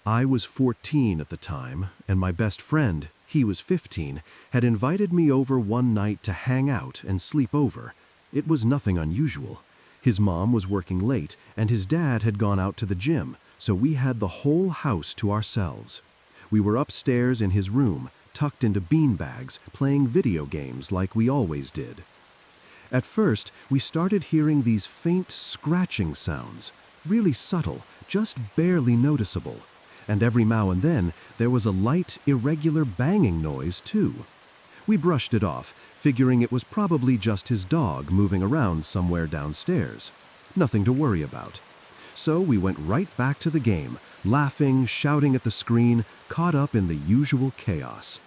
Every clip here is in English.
I was 14 at the time, and my best friend, he was 15, had invited me over one night to hang out and sleep over. It was nothing unusual. His mom was working late, and his dad had gone out to the gym, so we had the whole house to ourselves. We were upstairs in his room, tucked into beanbags, playing video games like we always did. At first, we started hearing these faint scratching sounds, really subtle, just barely noticeable. And every now and then, there was a light, irregular banging noise too. We brushed it off, figuring it was probably just his dog moving around somewhere downstairs. Nothing to worry about. So we went right back to the game, laughing, shouting at the screen, caught up in the usual chaos.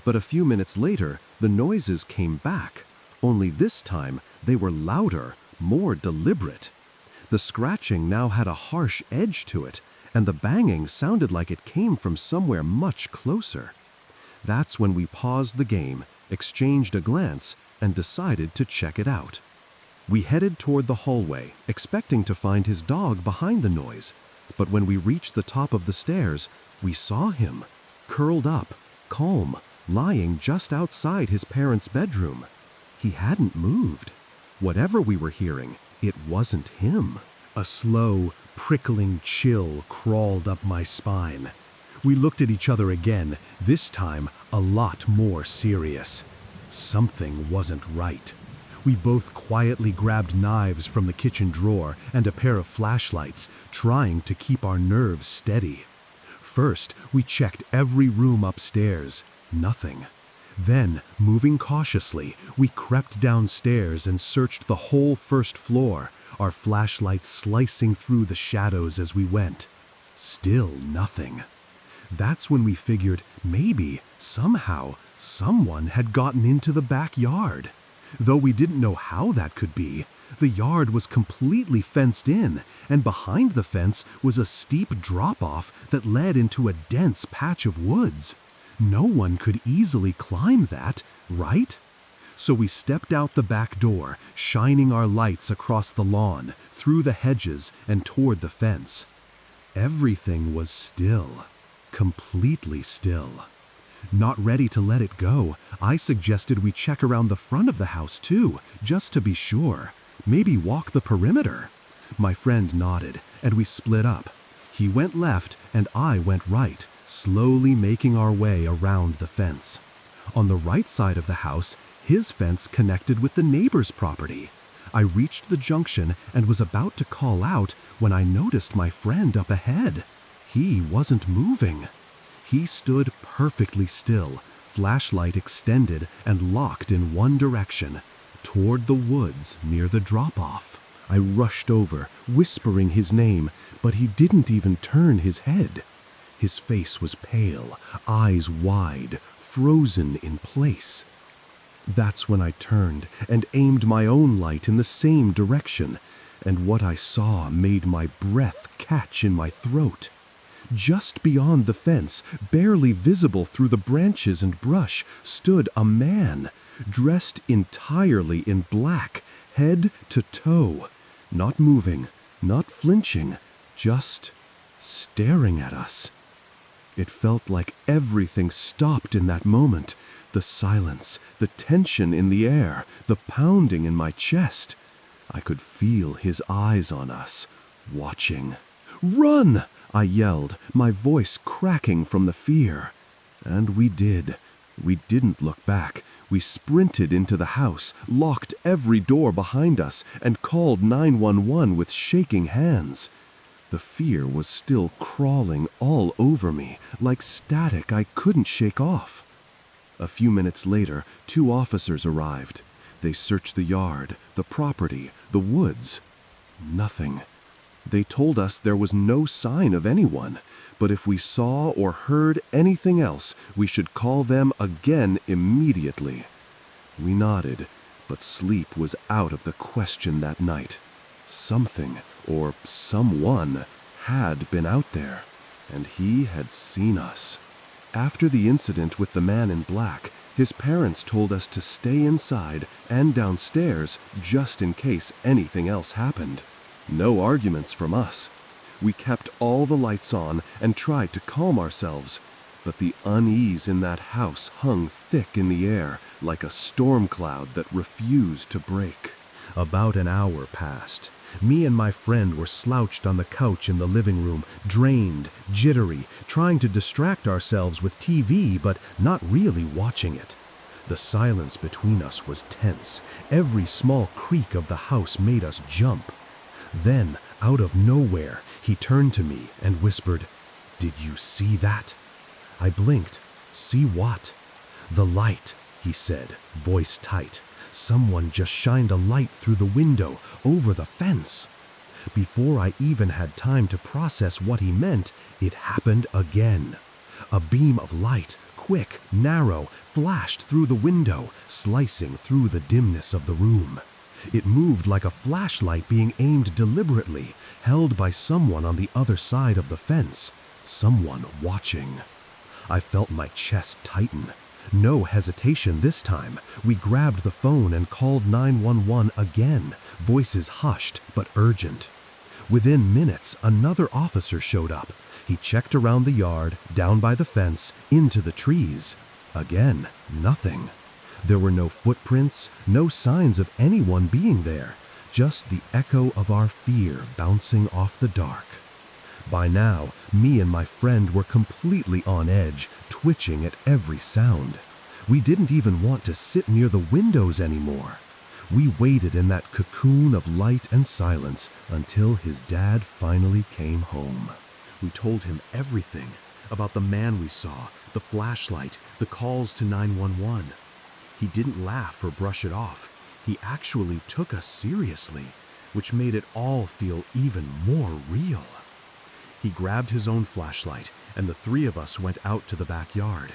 But a few minutes later, the noises came back. Only this time, they were louder, more deliberate. The scratching now had a harsh edge to it, and the banging sounded like it came from somewhere much closer. That's when we paused the game, exchanged a glance, and decided to check it out. We headed toward the hallway, expecting to find his dog behind the noise, but when we reached the top of the stairs, we saw him, curled up, calm, lying just outside his parents' bedroom. He hadn't moved. Whatever we were hearing, it wasn't him. A slow, prickling chill crawled up my spine. We looked at each other again, this time a lot more serious. Something wasn't right. We both quietly grabbed knives from the kitchen drawer and a pair of flashlights, trying to keep our nerves steady. First, we checked every room upstairs. Nothing. Then, moving cautiously, we crept downstairs and searched the whole first floor, our flashlights slicing through the shadows as we went. Still nothing. That's when we figured maybe, somehow, someone had gotten into the backyard. Though we didn't know how that could be, the yard was completely fenced in, and behind the fence was a steep drop-off that led into a dense patch of woods. No one could easily climb that, right? So we stepped out the back door, shining our lights across the lawn, through the hedges, and toward the fence. Everything was still, completely still. Not ready to let it go, I suggested we check around the front of the house too, just to be sure. Maybe walk the perimeter. My friend nodded, and we split up. He went left, and I went right, slowly making our way around the fence. On the right side of the house, his fence connected with the neighbor's property. I reached the junction and was about to call out when I noticed my friend up ahead. He wasn't moving. He stood perfectly still, flashlight extended and locked in one direction, toward the woods near the drop-off. I rushed over, whispering his name, but he didn't even turn his head. His face was pale, eyes wide, frozen in place. That's when I turned and aimed my own light in the same direction, and what I saw made my breath catch in my throat. Just beyond the fence, barely visible through the branches and brush, stood a man, dressed entirely in black, head to toe, not moving, not flinching, just staring at us. It felt like everything stopped in that moment. The silence, the tension in the air, the pounding in my chest. I could feel his eyes on us, watching. "Run!" I yelled, my voice cracking from the fear. And we did. We didn't look back. We sprinted into the house, locked every door behind us, and called 911 with shaking hands. The fear was still crawling all over me, like static I couldn't shake off. A few minutes later, 2 officers arrived. They searched the yard, the property, the woods. Nothing. They told us there was no sign of anyone, but if we saw or heard anything else, we should call them again immediately. We nodded, but sleep was out of the question that night. Something, or someone, had been out there, and he had seen us. After the incident with the man in black, his parents told us to stay inside and downstairs just in case anything else happened. No arguments from us. We kept all the lights on and tried to calm ourselves, but the unease in that house hung thick in the air like a storm cloud that refused to break. About an hour passed. Me and my friend were slouched on the couch in the living room, drained, jittery, trying to distract ourselves with TV, but not really watching it. The silence between us was tense. Every small creak of the house made us jump. Then, out of nowhere, he turned to me and whispered, "Did you see that?" I blinked. "See what?" "The light," he said, voice tight. "Someone just shined a light through the window, over the fence." Before I even had time to process what he meant, it happened again. A beam of light, quick, narrow, flashed through the window, slicing through the dimness of the room. It moved like a flashlight being aimed deliberately, held by someone on the other side of the fence, someone watching. I felt my chest tighten. No hesitation this time. We grabbed the phone and called 911 again, voices hushed but urgent. Within minutes, another officer showed up. He checked around the yard, down by the fence, into the trees. Again, nothing. There were no footprints, no signs of anyone being there, just the echo of our fear bouncing off the dark. By now, me and my friend were completely on edge, twitching at every sound. We didn't even want to sit near the windows anymore. We waited in that cocoon of light and silence until his dad finally came home. We told him everything about the man we saw, the flashlight, the calls to 911. He didn't laugh or brush it off. He actually took us seriously, which made it all feel even more real. He grabbed his own flashlight, and the three of us went out to the backyard.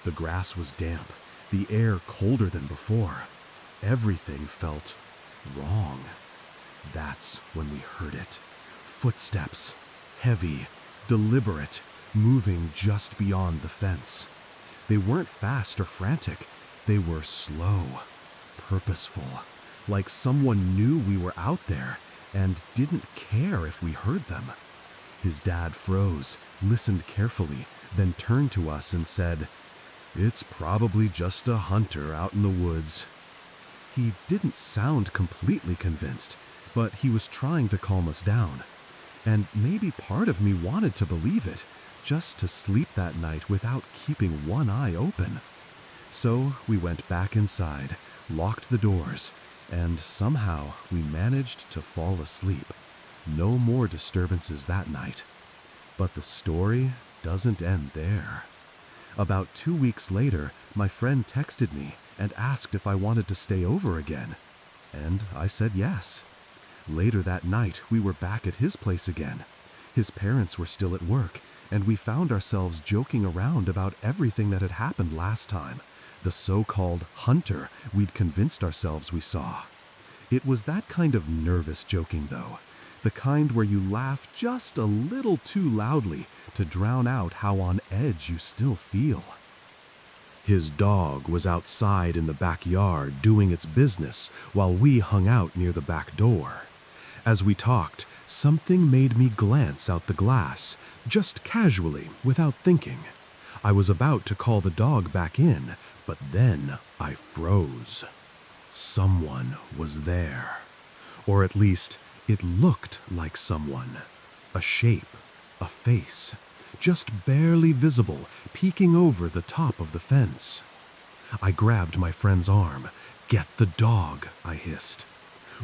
The grass was damp, the air colder than before. Everything felt wrong. That's when we heard it. Footsteps, heavy, deliberate, moving just beyond the fence. They weren't fast or frantic. They were slow, purposeful, like someone knew we were out there and didn't care if we heard them. His dad froze, listened carefully, then turned to us and said, "It's probably just a hunter out in the woods." He didn't sound completely convinced, but he was trying to calm us down. And maybe part of me wanted to believe it, just to sleep that night without keeping one eye open. So we went back inside, locked the doors, and somehow we managed to fall asleep. No more disturbances that night. But the story doesn't end there. About 2 weeks later, my friend texted me and asked if I wanted to stay over again. And I said yes. Later that night, we were back at his place again. His parents were still at work, and we found ourselves joking around about everything that had happened last time, the so-called hunter we'd convinced ourselves we saw. It was that kind of nervous joking, though, the kind where you laugh just a little too loudly to drown out how on edge you still feel. His dog was outside in the backyard doing its business while we hung out near the back door. As we talked, something made me glance out the glass, just casually, without thinking. I was about to call the dog back in, but then I froze. Someone was there. Or at least, it looked like someone. A shape, a face, just barely visible, peeking over the top of the fence. I grabbed my friend's arm. "Get the dog," I hissed.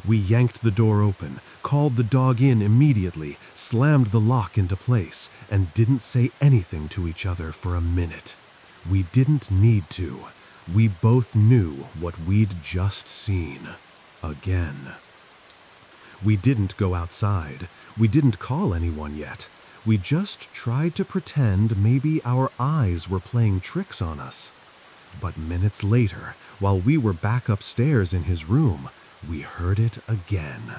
We yanked the door open, called the dog in immediately, slammed the lock into place, and didn't say anything to each other for a minute. We didn't need to. We both knew what we'd just seen. Again. We didn't go outside. We didn't call anyone yet. We just tried to pretend maybe our eyes were playing tricks on us. But minutes later, while we were back upstairs in his room, we heard it again.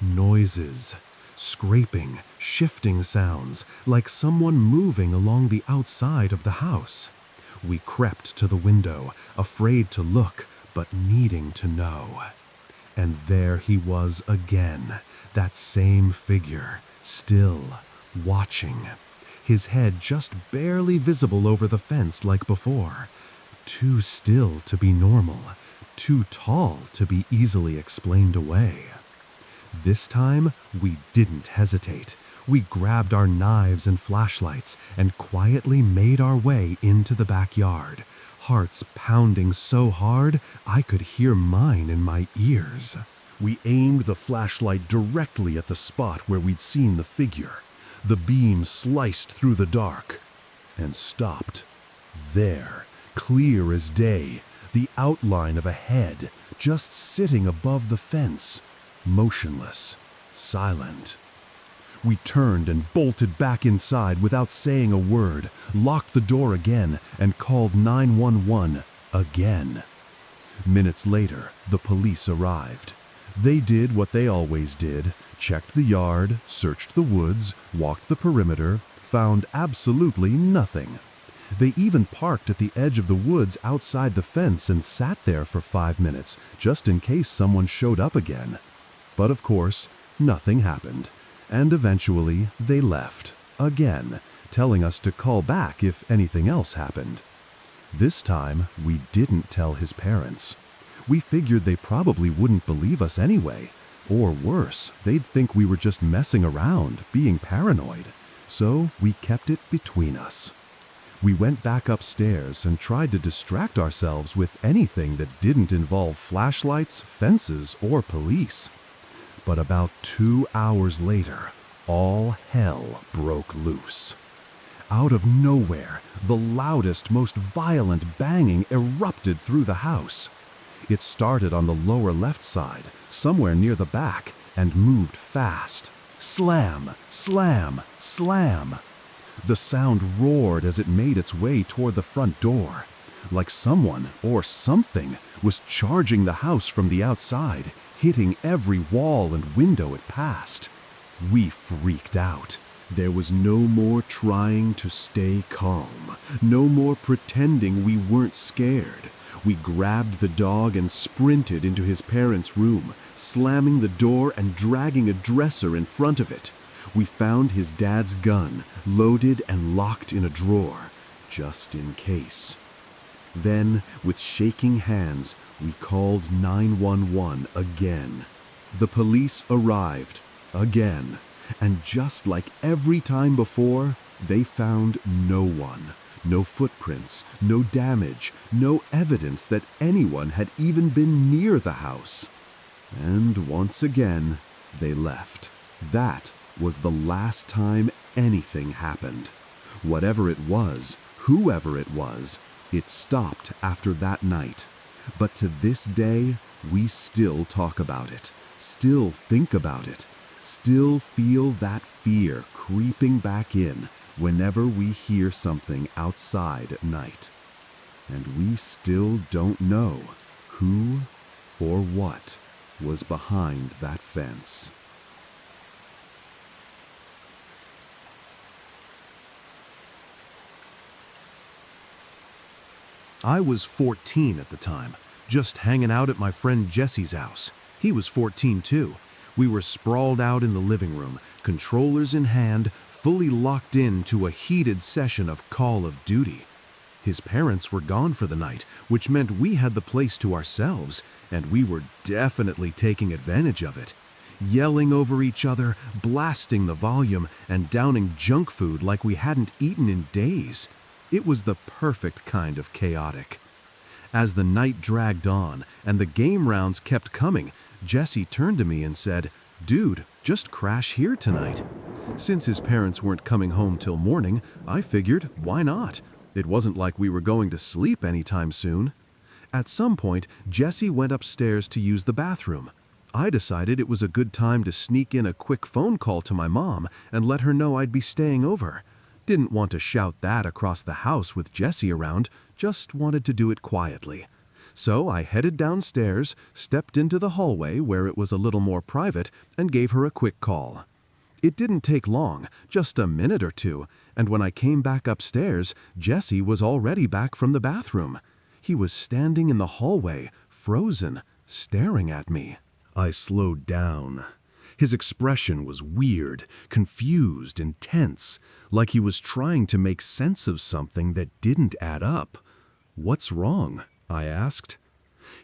Noises, scraping, shifting sounds, like someone moving along the outside of the house. We crept to the window, afraid to look, but needing to know. And there he was again, that same figure, still, watching. His head just barely visible over the fence like before. Too still to be normal, too tall to be easily explained away. This time, we didn't hesitate. We grabbed our knives and flashlights and quietly made our way into the backyard, hearts pounding so hard I could hear mine in my ears. We aimed the flashlight directly at the spot where we'd seen the figure. The beam sliced through the dark and stopped. There, clear as day, the outline of a head just sitting above the fence, motionless, silent. We turned and bolted back inside without saying a word, locked the door again, and called 911 again. Minutes later, the police arrived. They did what they always did, checked the yard, searched the woods, walked the perimeter, found absolutely nothing. They even parked at the edge of the woods outside the fence and sat there for 5 minutes, just in case someone showed up again. But of course, nothing happened, and eventually they left, again, telling us to call back if anything else happened. This time, we didn't tell his parents. We figured they probably wouldn't believe us anyway, or worse, they'd think we were just messing around, being paranoid. So we kept it between us. We went back upstairs and tried to distract ourselves with anything that didn't involve flashlights, fences, or police. But about 2 hours later, all hell broke loose. Out of nowhere, the loudest, most violent banging erupted through the house. It started on the lower left side, somewhere near the back, and moved fast. Slam, slam, slam. The sound roared as it made its way toward the front door, like someone or something was charging the house from the outside, hitting every wall and window it passed. We freaked out. There was no more trying to stay calm, no more pretending we weren't scared. We grabbed the dog and sprinted into his parents' room, slamming the door and dragging a dresser in front of it. We found his dad's gun, loaded and locked in a drawer, just in case. Then, with shaking hands, we called 911 again. The police arrived, again, and just like every time before, they found no one. No footprints, no damage, no evidence that anyone had even been near the house. And once again, they left. That was the last time anything happened. Whatever it was, whoever it was, it stopped after that night. But to this day, we still talk about it, still think about it, still feel that fear creeping back in whenever we hear something outside at night. And we still don't know who or what was behind that fence. I was 14 at the time, just hanging out at my friend Jesse's house. He was 14 too. We were sprawled out in the living room, controllers in hand, fully locked into a heated session of Call of Duty. His parents were gone for the night, which meant we had the place to ourselves, and we were definitely taking advantage of it. Yelling over each other, blasting the volume, and downing junk food like we hadn't eaten in days. It was the perfect kind of chaotic. As the night dragged on and the game rounds kept coming, Jesse turned to me and said, "Dude, just crash here tonight." Since his parents weren't coming home till morning, I figured, why not? It wasn't like we were going to sleep anytime soon. At some point, Jesse went upstairs to use the bathroom. I decided it was a good time to sneak in a quick phone call to my mom and let her know I'd be staying over. Didn't want to shout that across the house with Jesse around, just wanted to do it quietly. So I headed downstairs, stepped into the hallway where it was a little more private, and gave her a quick call. It didn't take long, just a minute or two, and when I came back upstairs, Jesse was already back from the bathroom. He was standing in the hallway, frozen, staring at me. I slowed down. His expression was weird, confused, and tense, like he was trying to make sense of something that didn't add up. "What's wrong?" I asked.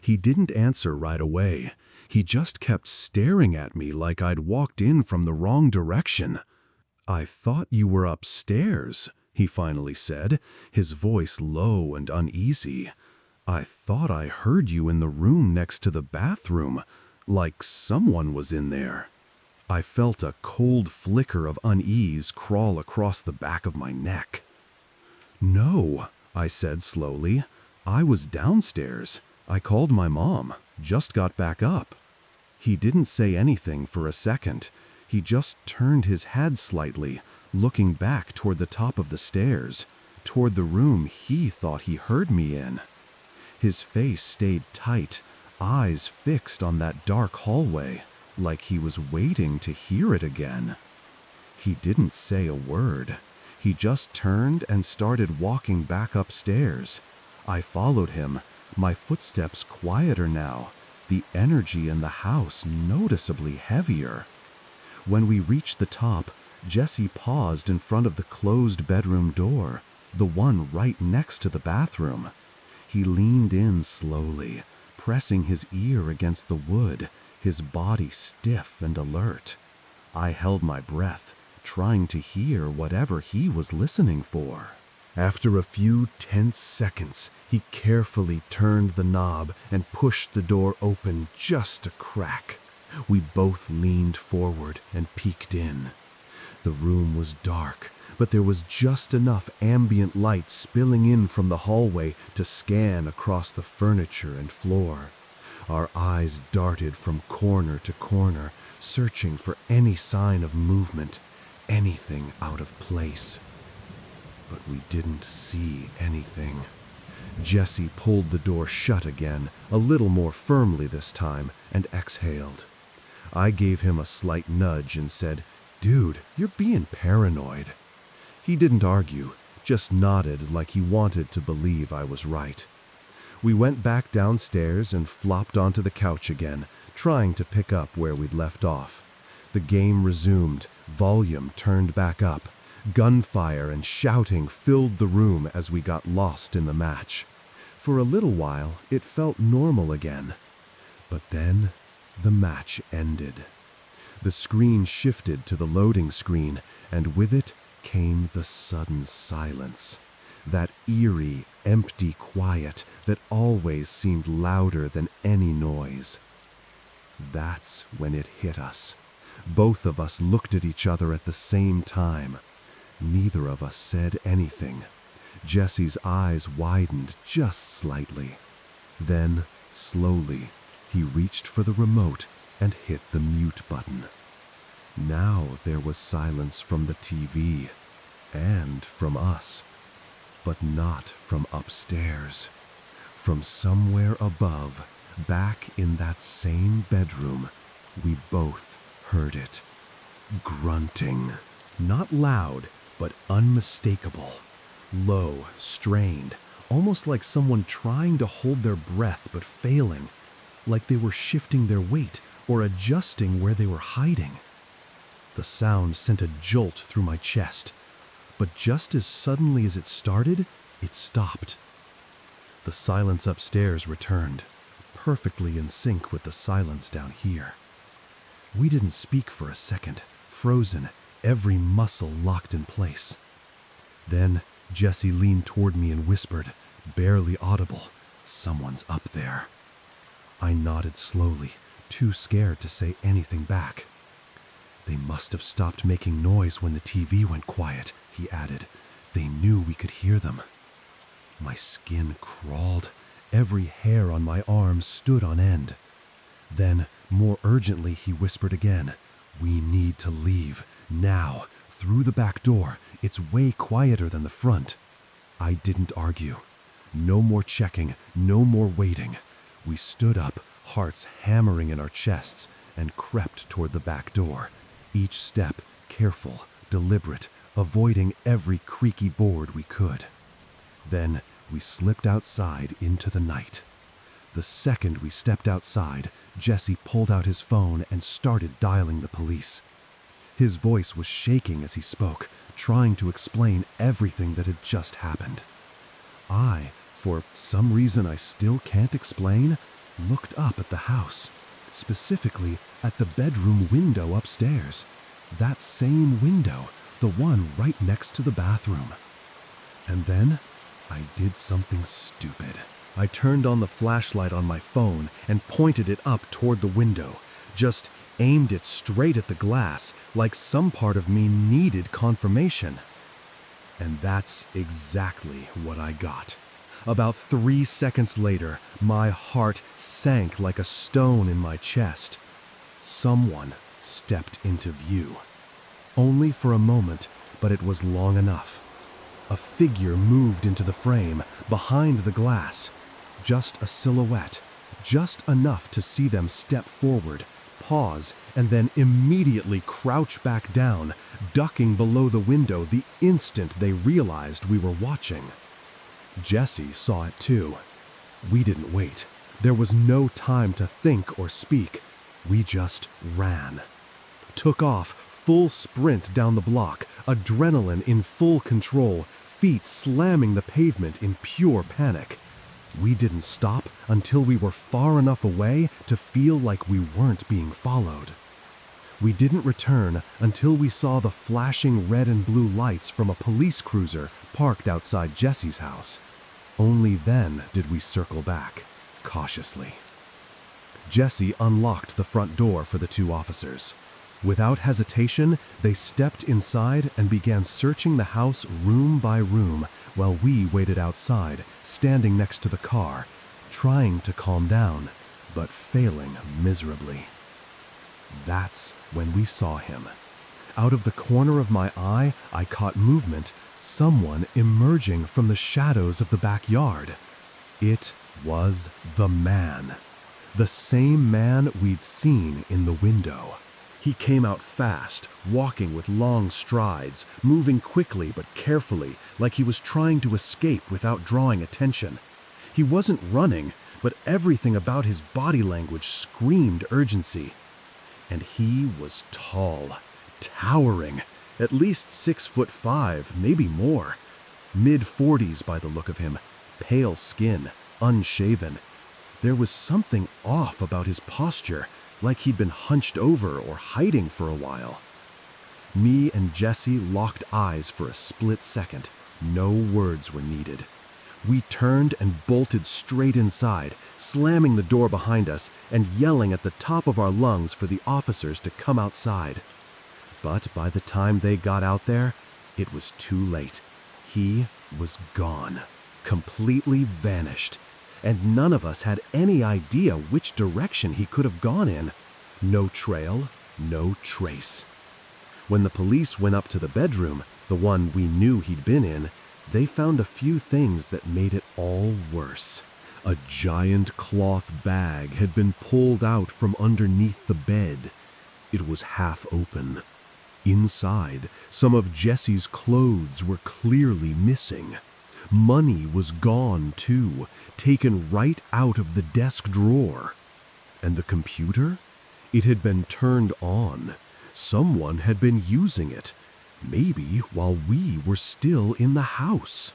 He didn't answer right away. He just kept staring at me like I'd walked in from the wrong direction. "I thought you were upstairs," he finally said, his voice low and uneasy. "I thought I heard you in the room next to the bathroom, like someone was in there." I felt a cold flicker of unease crawl across the back of my neck. "No," I said slowly. "I was downstairs. I called my mom, just got back up." He didn't say anything for a second. He just turned his head slightly, looking back toward the top of the stairs, toward the room he thought he heard me in. His face stayed tight, eyes fixed on that dark hallway, like he was waiting to hear it again. He didn't say a word. He just turned and started walking back upstairs. I followed him, my footsteps quieter now, the energy in the house noticeably heavier. When we reached the top, Jesse paused in front of the closed bedroom door, the one right next to the bathroom. He leaned in slowly, pressing his ear against the wood, his body stiff and alert. I held my breath, trying to hear whatever he was listening for. After a few tense seconds, he carefully turned the knob and pushed the door open just a crack. We both leaned forward and peeked in. The room was dark, but there was just enough ambient light spilling in from the hallway to scan across the furniture and floor. Our eyes darted from corner to corner, searching for any sign of movement, anything out of place. But we didn't see anything. Jesse pulled the door shut again, a little more firmly this time, and exhaled. I gave him a slight nudge and said, "Dude, you're being paranoid." He didn't argue, just nodded like he wanted to believe I was right. We went back downstairs and flopped onto the couch again, trying to pick up where we'd left off. The game resumed, volume turned back up. Gunfire and shouting filled the room as we got lost in the match. For a little while, it felt normal again. But then, the match ended. The screen shifted to the loading screen, and with it came the sudden silence. That eerie, empty quiet that always seemed louder than any noise. That's when it hit us. Both of us looked at each other at the same time. Neither of us said anything. Jesse's eyes widened just slightly. Then, slowly, he reached for the remote and hit the mute button. Now there was silence from the TV, and from us, but not from upstairs. From somewhere above, back in that same bedroom, we both heard it. Grunting. Not loud, but unmistakable. Low, strained, almost like someone trying to hold their breath but failing, like they were shifting their weight or adjusting where they were hiding. The sound sent a jolt through my chest, but just as suddenly as it started, it stopped. The silence upstairs returned, perfectly in sync with the silence down here. We didn't speak for a second, frozen, every muscle locked in place. Then Jesse leaned toward me and whispered, barely audible, "Someone's up there." I nodded slowly, too scared to say anything back. "They must have stopped making noise when the TV went quiet," he added. "They knew we could hear them." My skin crawled. Every hair on my arm stood on end. Then, more urgently, he whispered again, "We need to leave, now, through the back door. It's way quieter than the front." I didn't argue. No more checking, no more waiting. We stood up, hearts hammering in our chests, and crept toward the back door. Each step careful, deliberate, avoiding every creaky board we could. Then we slipped outside into the night. The second we stepped outside, Jesse pulled out his phone and started dialing the police. His voice was shaking as he spoke, trying to explain everything that had just happened. I, for some reason I still can't explain, looked up at the house, specifically at the bedroom window upstairs. That same window, the one right next to the bathroom. And then I did something stupid. I turned on the flashlight on my phone and pointed it up toward the window, just aimed it straight at the glass like some part of me needed confirmation. And that's exactly what I got. About 3 seconds later, my heart sank like a stone in my chest. Someone stepped into view. Only for a moment, but it was long enough. A figure moved into the frame behind the glass. Just a silhouette, just enough to see them step forward, pause, and then immediately crouch back down, ducking below the window the instant they realized we were watching. Jesse saw it too. We didn't wait. There was no time to think or speak. We just ran. Took off, full sprint down the block, adrenaline in full control, feet slamming the pavement in pure panic. We didn't stop until we were far enough away to feel like we weren't being followed. We didn't return until we saw the flashing red and blue lights from a police cruiser parked outside Jesse's house. Only then did we circle back, cautiously. Jesse unlocked the front door for the two officers. Without hesitation, they stepped inside and began searching the house room by room while we waited outside, standing next to the car, trying to calm down, but failing miserably. That's when we saw him. Out of the corner of my eye, I caught movement, someone emerging from the shadows of the backyard. It was the man. The same man we'd seen in the window. He came out fast, walking with long strides, moving quickly but carefully, like he was trying to escape without drawing attention. He wasn't running, but everything about his body language screamed urgency. And he was tall, towering, at least 6'5", maybe more. Mid-40s by the look of him, pale skin, unshaven. There was something off about his posture, like he'd been hunched over or hiding for a while. Me and Jesse locked eyes for a split second. No words were needed. We turned and bolted straight inside, slamming the door behind us and yelling at the top of our lungs for the officers to come outside. But by the time they got out there, it was too late. He was gone, completely vanished. And none of us had any idea which direction he could have gone in. No trail, no trace. When the police went up to the bedroom, the one we knew he'd been in, they found a few things that made it all worse. A giant cloth bag had been pulled out from underneath the bed. It was half open. Inside, some of Jesse's clothes were clearly missing. Money was gone too, taken right out of the desk drawer. And the computer? It had been turned on. Someone had been using it, maybe while we were still in the house.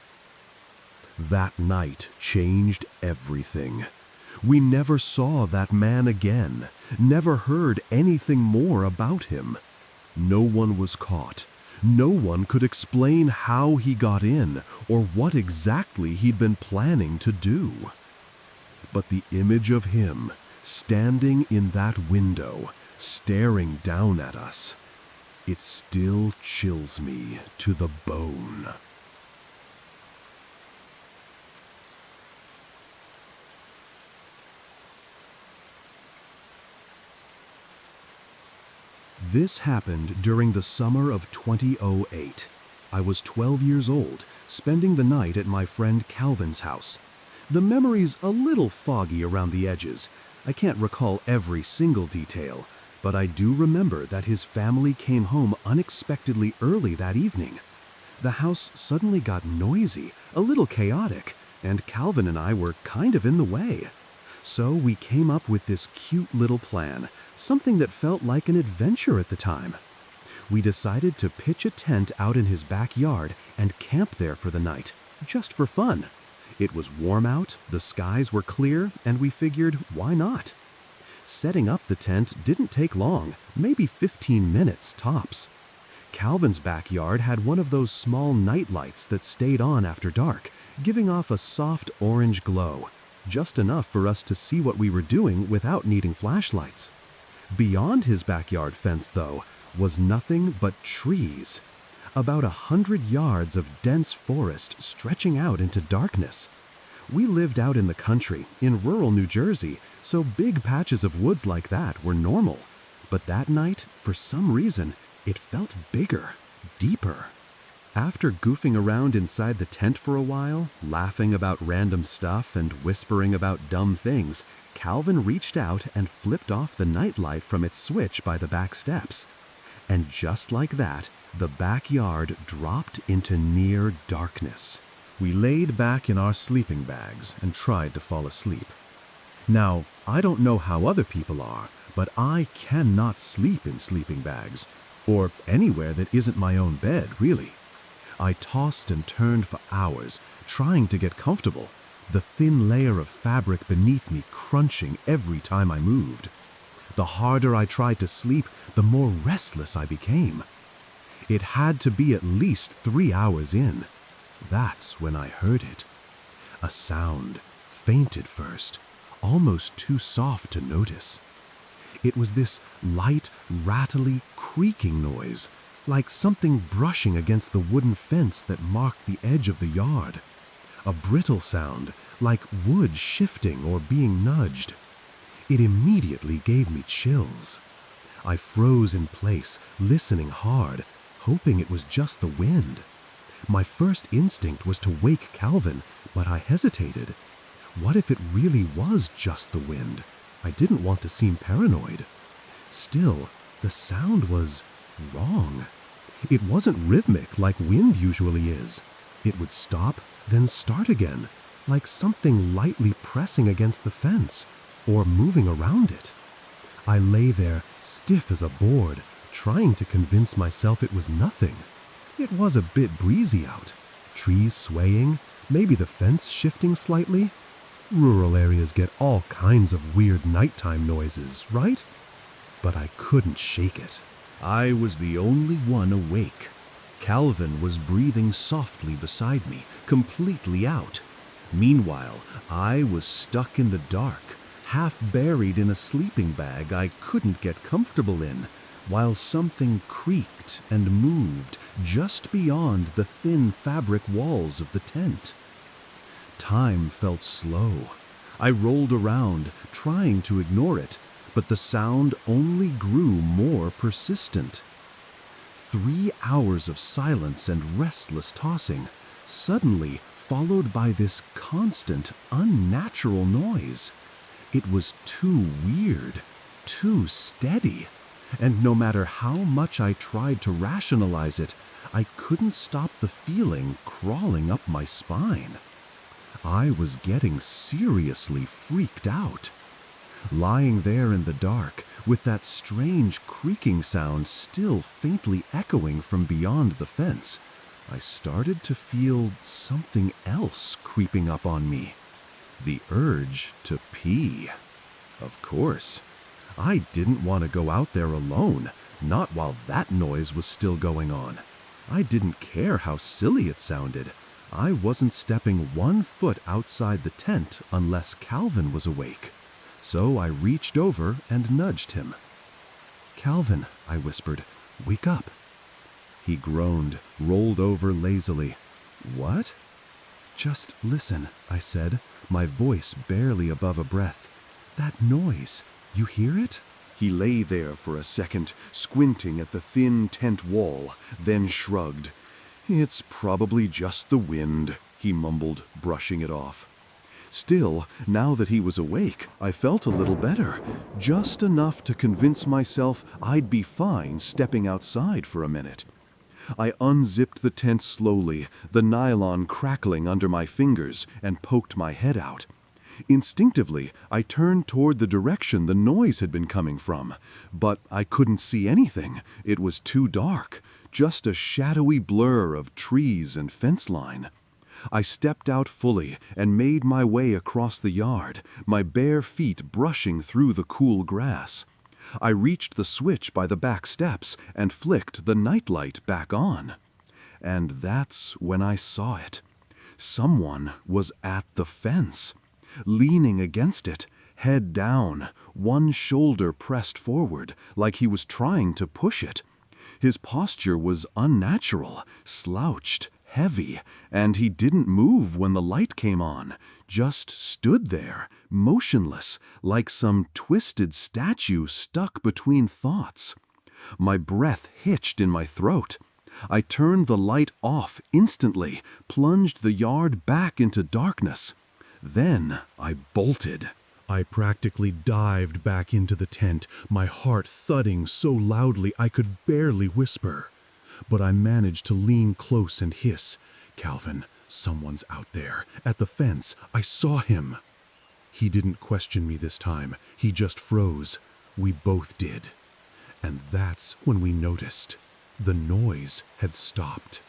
That night changed everything. We never saw that man again, never heard anything more about him. No one was caught. No one could explain how he got in or what exactly he'd been planning to do. But the image of him, standing in that window, staring down at us, it still chills me to the bone. This happened during the summer of 2008. I was 12 years old, spending the night at my friend Calvin's house. The memory's a little foggy around the edges. I can't recall every single detail, but I do remember that his family came home unexpectedly early that evening. The house suddenly got noisy, a little chaotic, and Calvin and I were kind of in the way. So we came up with this cute little plan, something that felt like an adventure at the time. We decided to pitch a tent out in his backyard and camp there for the night, just for fun. It was warm out, the skies were clear, and we figured, why not? Setting up the tent didn't take long, maybe 15 minutes tops. Calvin's backyard had one of those small night lights that stayed on after dark, giving off a soft orange glow, just enough for us to see what we were doing without needing flashlights. Beyond his backyard fence, though, was nothing but trees. About 100 yards of dense forest stretching out into darkness. We lived out in the country, in rural New Jersey, so big patches of woods like that were normal. But that night, for some reason, it felt bigger, deeper. After goofing around inside the tent for a while, laughing about random stuff and whispering about dumb things, Calvin reached out and flipped off the nightlight from its switch by the back steps. And just like that, the backyard dropped into near darkness. We laid back in our sleeping bags and tried to fall asleep. Now, I don't know how other people are, but I cannot sleep in sleeping bags, or anywhere that isn't my own bed, really. I tossed and turned for hours, trying to get comfortable, the thin layer of fabric beneath me crunching every time I moved. The harder I tried to sleep, the more restless I became. It had to be at least 3 hours in. That's when I heard it. A sound, faint at first, almost too soft to notice. It was this light, rattly, creaking noise, like something brushing against the wooden fence that marked the edge of the yard. A brittle sound, like wood shifting or being nudged. It immediately gave me chills. I froze in place, listening hard, hoping it was just the wind. My first instinct was to wake Calvin, but I hesitated. What if it really was just the wind? I didn't want to seem paranoid. Still, the sound was wrong. It wasn't rhythmic like wind usually is. It would stop, then start again, like something lightly pressing against the fence or moving around it. I lay there, stiff as a board, trying to convince myself it was nothing. It was a bit breezy out. Trees swaying, maybe the fence shifting slightly. Rural areas get all kinds of weird nighttime noises, right? But I couldn't shake it. I was the only one awake. Calvin was breathing softly beside me, completely out. Meanwhile, I was stuck in the dark, half buried in a sleeping bag I couldn't get comfortable in, while something creaked and moved just beyond the thin fabric walls of the tent. Time felt slow. I rolled around, trying to ignore it, but the sound only grew more persistent. 3 hours of silence and restless tossing, suddenly followed by this constant, unnatural noise. It was too weird, too steady, and no matter how much I tried to rationalize it, I couldn't stop the feeling crawling up my spine. I was getting seriously freaked out. Lying there in the dark, with that strange creaking sound still faintly echoing from beyond the fence, I started to feel something else creeping up on me. The urge to pee. Of course. I didn't want to go out there alone, not while that noise was still going on. I didn't care how silly it sounded. I wasn't stepping 1 foot outside the tent unless Calvin was awake. So I reached over and nudged him. "Calvin," I whispered, "wake up." He groaned, rolled over lazily. "What?" "Just listen," I said, my voice barely above a breath. "That noise, you hear it?" He lay there for a second, squinting at the thin tent wall, then shrugged. "It's probably just the wind," he mumbled, brushing it off. Still, now that he was awake, I felt a little better, just enough to convince myself I'd be fine stepping outside for a minute. I unzipped the tent slowly, the nylon crackling under my fingers, and poked my head out. Instinctively, I turned toward the direction the noise had been coming from, but I couldn't see anything. It was too dark, just a shadowy blur of trees and fence line. I stepped out fully and made my way across the yard, my bare feet brushing through the cool grass. I reached the switch by the back steps and flicked the nightlight back on. And that's when I saw it. Someone was at the fence, leaning against it, head down, one shoulder pressed forward, like he was trying to push it. His posture was unnatural, slouched, heavy, and he didn't move when the light came on, just stood there, motionless, like some twisted statue stuck between thoughts. My breath hitched in my throat. I turned the light off instantly, plunged the yard back into darkness. Then I bolted. I practically dived back into the tent, my heart thudding so loudly I could barely whisper. But I managed to lean close and hiss, "Calvin, someone's out there, at the fence. I saw him." He didn't question me this time. He just froze. We both did. And that's when we noticed. The noise had stopped.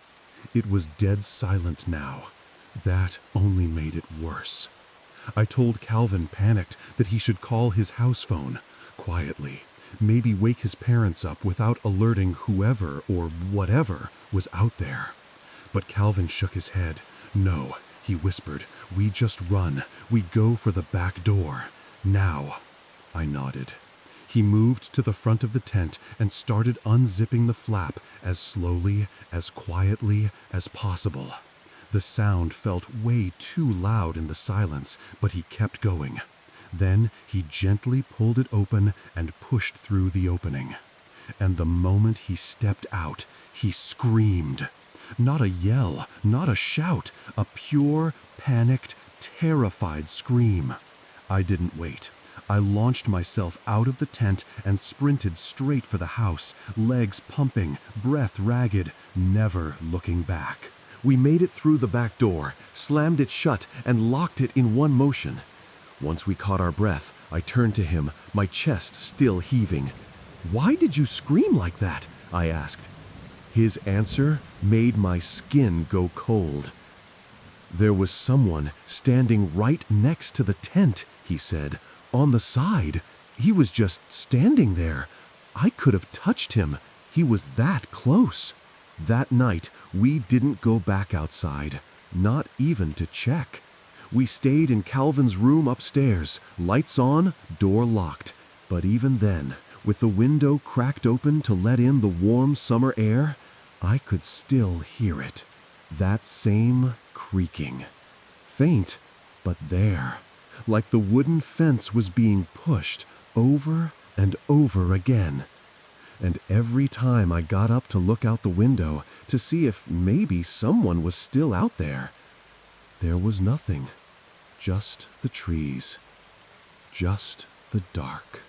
It was dead silent now. That only made it worse. I told Calvin, panicked, that he should call his house phone, quietly, maybe wake his parents up without alerting whoever or whatever was out there. But Calvin shook his head. "No," he whispered, "we just run. We go for the back door. Now." I nodded. He moved to the front of the tent and started unzipping the flap as slowly, as quietly as possible. The sound felt way too loud in the silence, but he kept going. Then he gently pulled it open and pushed through the opening. And the moment he stepped out, he screamed. Not a yell, not a shout, a pure, panicked, terrified scream. I didn't wait. I launched myself out of the tent and sprinted straight for the house, legs pumping, breath ragged, never looking back. We made it through the back door, slammed it shut, and locked it in one motion. Once we caught our breath, I turned to him, my chest still heaving. "Why did you scream like that?" I asked. His answer made my skin go cold. "There was someone standing right next to the tent," he said, "on the side. He was just standing there. I could have touched him. He was that close." That night, we didn't go back outside, not even to check. We stayed in Calvin's room upstairs, lights on, door locked. But even then, with the window cracked open to let in the warm summer air, I could still hear it. That same creaking. Faint, but there. Like the wooden fence was being pushed over and over again. And every time I got up to look out the window to see if maybe someone was still out there, there was nothing. Just the trees. Just the dark.